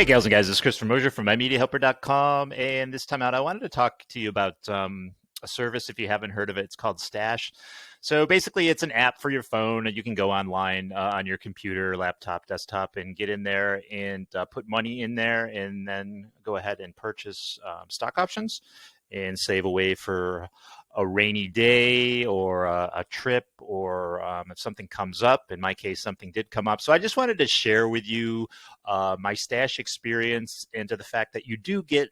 Hey, gals and guys, this is Chris Mosier from MyMediaHelper.com. And this time out, I wanted to talk to you about a service, if you haven't heard of it. It's called Stash. So basically, it's an app for your phone, and you can go online on your computer, laptop, desktop, and get in there and put money in there, and then go ahead and purchase stock options and save away for a rainy day or a trip, or if something comes up. In my case, something did come up. So I just wanted to share with you my Stash experience, and to the fact that you do get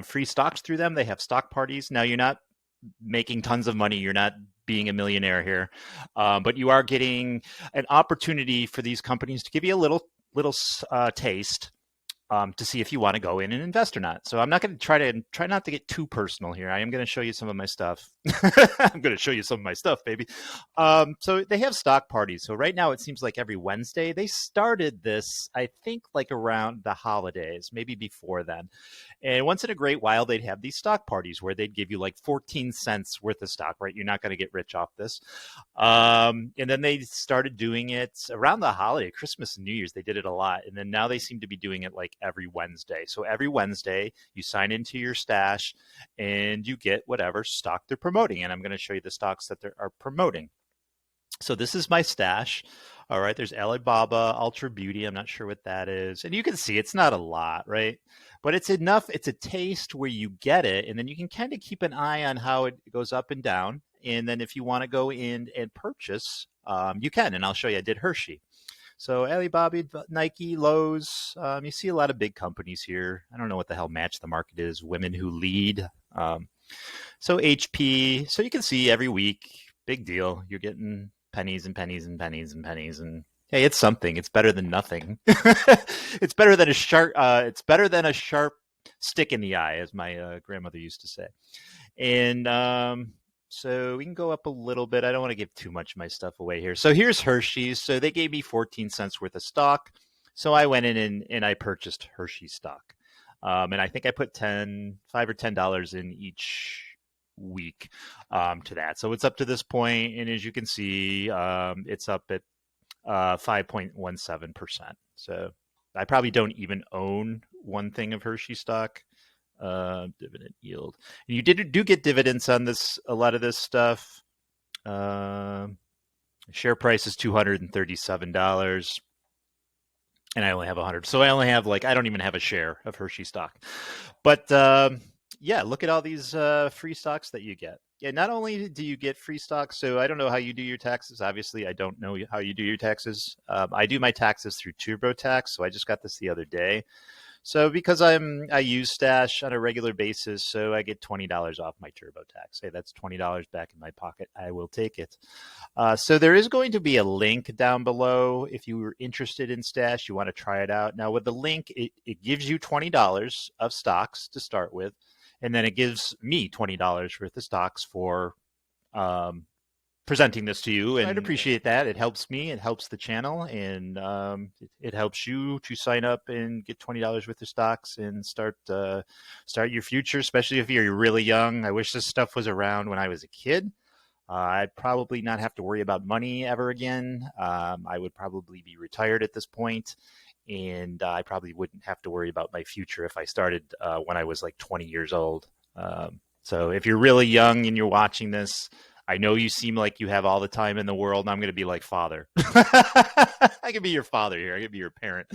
free stocks through them. They have stock parties. Now, you're not making tons of money. You're not being a millionaire here, but you are getting an opportunity for these companies to give you a little taste to see if you want to go in and invest or not. So I'm not going to try not to get too personal here. I am going to show you some of my stuff. I'm going to show you some of my stuff, baby. So they have stock parties. So right now it seems like every Wednesday. They started this, I think, like around the holidays, maybe before then. And once in a great while, they'd have these stock parties where they'd give you like 14 cents worth of stock, right? You're not going to get rich off this. And then they started doing it around the holiday, Christmas and New Year's. They did it a lot. And then now they seem to be doing it like every Wednesday. So every Wednesday, you sign into your Stash and you get whatever stock they're promoting. And I'm going to show you the stocks that they are promoting. So this is my Stash. All right, there's Alibaba, Ultra Beauty. I'm not sure what that is. And you can see it's not a lot, right? But it's enough. It's a taste where you get it, and then you can kind of keep an eye on how it goes up and down. And then if you want to go in and purchase, you can. And I'll show you. I did Hershey. So Alibaba, Nike, Lowe's, you see a lot of big companies here. I don't know what the hell Match the Market is. Women Who Lead. So HP. So you can see every week, big deal. You're getting pennies and pennies and pennies and pennies, and hey, it's something. It's better than nothing. It's better than a sharp. It's better than a sharp stick in the eye, as my grandmother used to say. And so we can go up a little bit. I don't want to give too much of my stuff away here. So here's Hershey's. So they gave me 14 cents worth of stock. So I went in and I purchased Hershey stock. And I think I put $5 or $10 in each week to that. So it's up to this point, and as you can see, it's up at 5.17%. So I probably don't even own one thing of Hershey stock. Dividend yield. And you do get dividends on this, a lot of this stuff. Share price is $237. And I only have 100. So I only have I don't even have a share of Hershey stock. But yeah, look at all these free stocks that you get. Yeah, not only do you get free stocks, so I don't know how you do your taxes. Obviously, I don't know how you do your taxes. I do my taxes through TurboTax, so I just got this the other day. So because I use Stash on a regular basis, so I get $20 off my TurboTax. Hey, that's $20 back in my pocket. I will take it. So there is going to be a link down below if you were interested in Stash, you want to try it out. Now with the link, it gives you $20 of stocks to start with, and then it gives me $20 worth of stocks for presenting this to you, and I'd appreciate that. It helps me, it helps the channel, and it helps you to sign up and get $20 worth of stocks and start your future, especially if you're really young. I wish this stuff was around when I was a kid. I'd probably not have to worry about money ever again. I would probably be retired at this point, and I probably wouldn't have to worry about my future if I started when I was like 20 years old. So if you're really young and you're watching this, I know you seem like you have all the time in the world, and I'm going to be like father. I could be your father here. I could be your parent.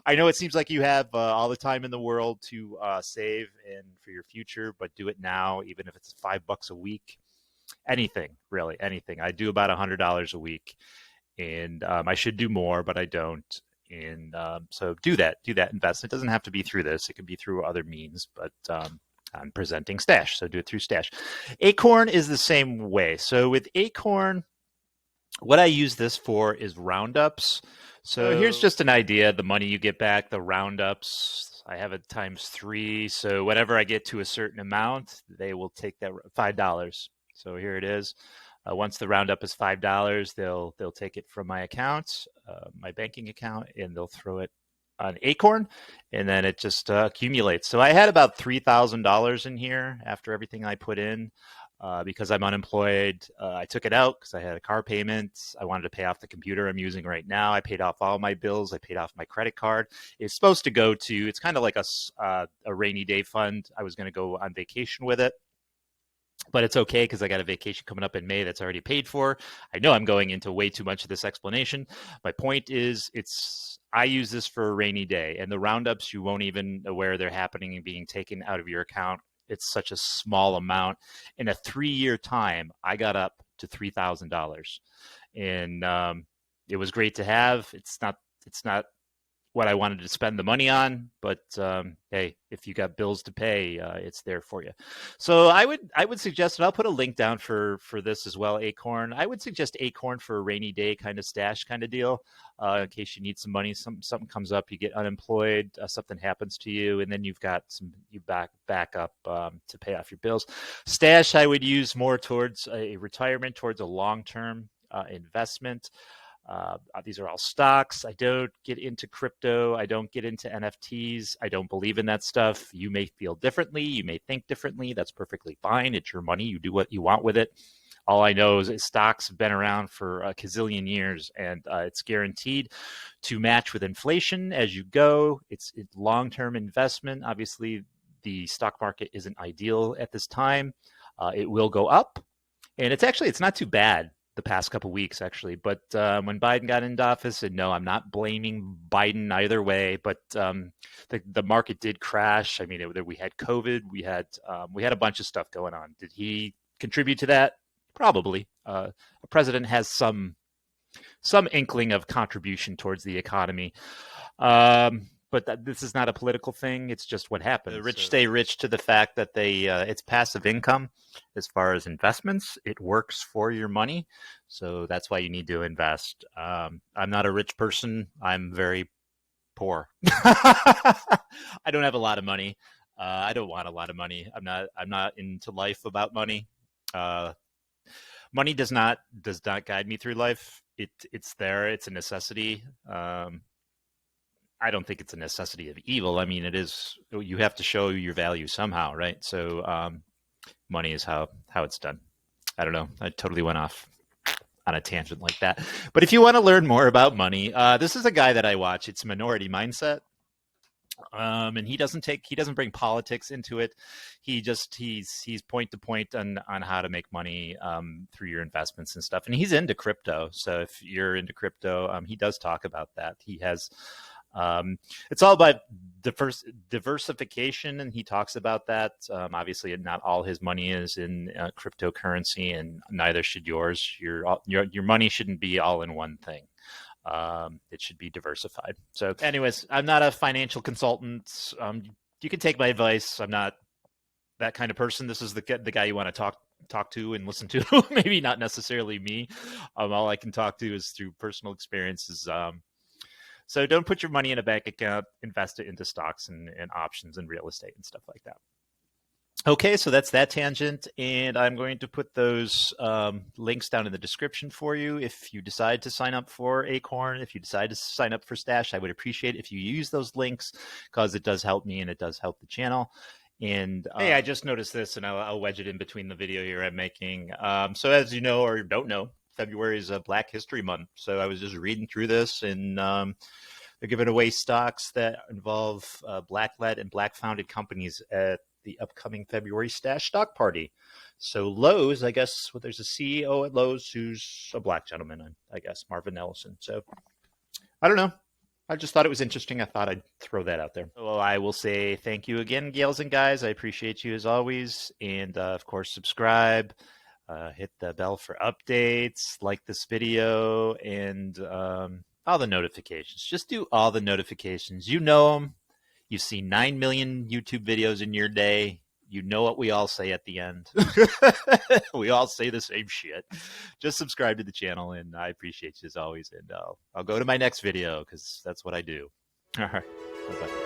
I know it seems like you have all the time in the world to save and for your future, but do it now, even if it's $5 a week. Anything, really, anything. I do about $100 a week, and I should do more, but I don't. And so do that, invest. It doesn't have to be through this. It can be through other means, but I'm presenting Stash, so do it through Stash. Acorn is the same way. So with Acorn, what I use this for is roundups. So here's just an idea, the money you get back, the roundups. I have it ×3. So whenever I get to a certain amount, they will take that $5. So here it is. Once the roundup is $5, they'll take it from my account, my banking account, and they'll throw it on Acorn, and then it just accumulates. So I had about $3,000 in here after everything I put in. because I'm unemployed. I took it out because I had a car payment. I wanted to pay off the computer I'm using right now. I paid off all my bills. I paid off my credit card. It's supposed to go to, it's kind of like a rainy day fund. I was going to go on vacation with it, but it's okay because I got a vacation coming up in May that's already paid for. I know I'm going into way too much of this explanation. My point is, I use this for a rainy day, and the roundups, you won't even aware they're happening and being taken out of your account. It's such a small amount. In a 3-year time, I got up to $3,000, and it was great to have. It's not what I wanted to spend the money on, but hey, if you got bills to pay, it's there for you. So I would suggest, and I'll put a link down for this as well, Acorn. I would suggest Acorn for a rainy day kind of stash kind of deal, in case you need some money, something comes up, you get unemployed, something happens to you, and then you back up to pay off your bills. Stash I would use more towards a retirement, towards a long-term investment. These are all stocks. I don't get into crypto. I don't get into NFTs. I don't believe in that stuff. You may feel differently. You may think differently. That's perfectly fine. It's your money. You do what you want with it. All I know is stocks have been around for a gazillion years, and it's guaranteed to match with inflation as you go. It's long-term investment. Obviously, the stock market isn't ideal at this time. It will go up, and it's not too bad the past couple of weeks, actually. But when Biden got into office, and no, I'm not blaming Biden either way, but the market did crash. I mean, we had COVID, we had a bunch of stuff going on. Did he contribute to that? Probably. A president has some inkling of contribution towards the economy. But this is not a political thing. It's just what happens. The rich stay rich to the fact that it's passive income as far as investments. It works for your money. So that's why you need to invest. I'm not a rich person. I'm very poor. I don't have a lot of money. I don't want a lot of money. I'm not into life about money. Money does not guide me through life. It's there. It's a necessity. I don't think it's a necessity of evil. I mean, it is. You have to show your value somehow, right? So money is how it's done. I don't know. I totally went off on a tangent like that. But if you want to learn more about money, this is a guy that I watch. It's Minority Mindset. And he doesn't bring politics into it. He's point to point on how to make money through your investments and stuff. And he's into crypto. So if you're into crypto, he does talk about that. He has. It's all about diversification, and he talks about that. Obviously, not all his money is in cryptocurrency, and neither should yours. Your money shouldn't be all in one thing. It should be diversified. So, anyways, I'm not a financial consultant. You can take my advice. I'm not that kind of person. This is the guy you want to talk to and listen to. Maybe not necessarily me. All I can talk to is through personal experiences. So don't put your money in a bank account, invest it into stocks and options and real estate and stuff like that. Okay, so that's that tangent, and I'm going to put those links down in the description for you. If you decide to sign up for Acorn, if you decide to sign up for Stash, I would appreciate it if you use those links, because it does help me and it does help the channel. And hey, I just noticed this, and I'll wedge it in between the video here I'm making. So as you know or don't know, February is Black History Month. So I was just reading through this, and they're giving away stocks that involve Black-led and Black-founded companies at the upcoming February Stash Stock Party. So Lowe's, I guess, there's a CEO at Lowe's who's a Black gentleman, I guess, Marvin Ellison. So I don't know. I just thought it was interesting. I thought I'd throw that out there. So I will say thank you again, gals and guys. I appreciate you as always. And of course, subscribe. Hit the bell for updates, like this video, and all the notifications. Just do all the notifications. You know them. You've seen 9 million YouTube videos in your day. You know what we all say at the end. We all say the same shit. Just subscribe to the channel, and I appreciate you as always. And I'll go to my next video, because that's what I do. All right. Bye-bye.